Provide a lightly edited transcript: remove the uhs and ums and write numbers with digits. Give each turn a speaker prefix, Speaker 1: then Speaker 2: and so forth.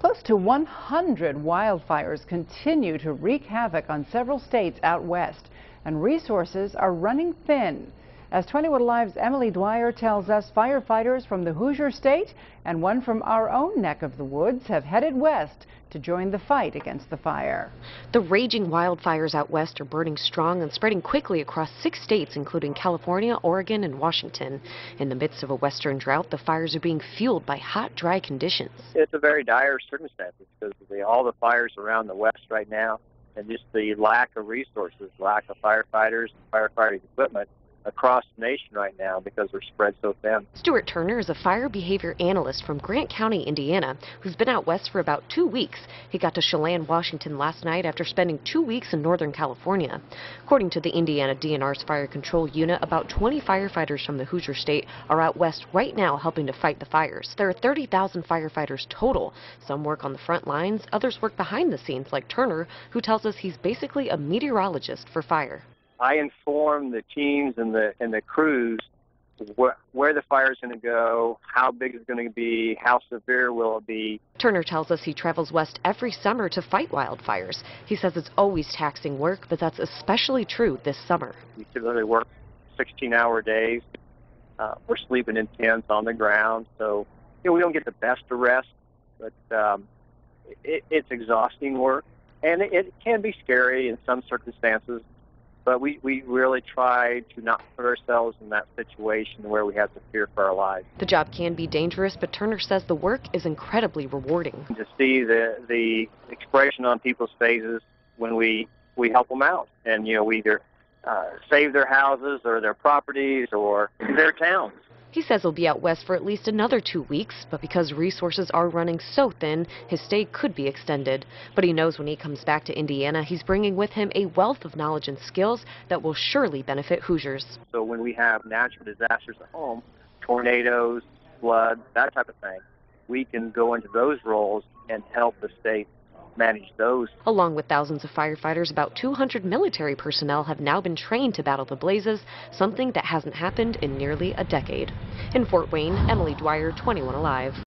Speaker 1: Close to 100 wildfires continue to wreak havoc on several states out west, and resources are running thin. As 21 Alive's Emily Dwyer tells us, firefighters from the Hoosier State and one from our own neck of the woods have headed west to join the fight against the fire.
Speaker 2: The raging wildfires out west are burning strong and spreading quickly across 6 states, including California, Oregon, and Washington. In the midst of a western drought, the fires are being fueled by hot, dry conditions.
Speaker 3: It's a very dire circumstance because of all the fires around the west right now, and just the lack of resources, lack of firefighters, firefighting equipment across the nation right now because we're spread so thin.
Speaker 2: Stuart Turner is a fire behavior analyst from Grant County, Indiana, who's been out west for about 2 weeks. He got to Chelan, Washington last night after spending 2 weeks in Northern California. According to the Indiana DNR's Fire Control Unit, about 20 firefighters from the Hoosier State are out west right now helping to fight the fires. There are 30,000 firefighters total. Some work on the front lines, others work behind the scenes like Turner, who tells us he's basically a meteorologist for fire.
Speaker 3: I inform the teams and the crews where the fire is going to go, how big it's going to be, how severe will it be.
Speaker 2: Turner tells us he travels west every summer to fight wildfires. He says it's always taxing work, but that's especially true this summer.
Speaker 3: We typically work 16-hour days. We're sleeping in tents on the ground, so we don't get the best of rest, but it's exhausting work, and it can be scary in some circumstances. But we really try to not put ourselves in that situation where we have to fear for our lives.
Speaker 2: The job can be dangerous, but Turner says the work is incredibly rewarding.
Speaker 3: To see the expression on people's faces when we help them out, and we either save their houses or their properties or their towns.
Speaker 2: He says he'll be out west for at least another 2 weeks, but because resources are running so thin, his stay could be extended. But he knows when he comes back to Indiana, he's bringing with him a wealth of knowledge and skills that will surely benefit Hoosiers.
Speaker 3: So when we have natural disasters at home, tornadoes, floods, that type of thing, we can go into those roles and help the state manage those.
Speaker 2: Along with thousands of firefighters, about 200 military personnel have now been trained to battle the blazes, something that hasn't happened in nearly a decade. In Fort Wayne, Emily Dwyer, 21 Alive.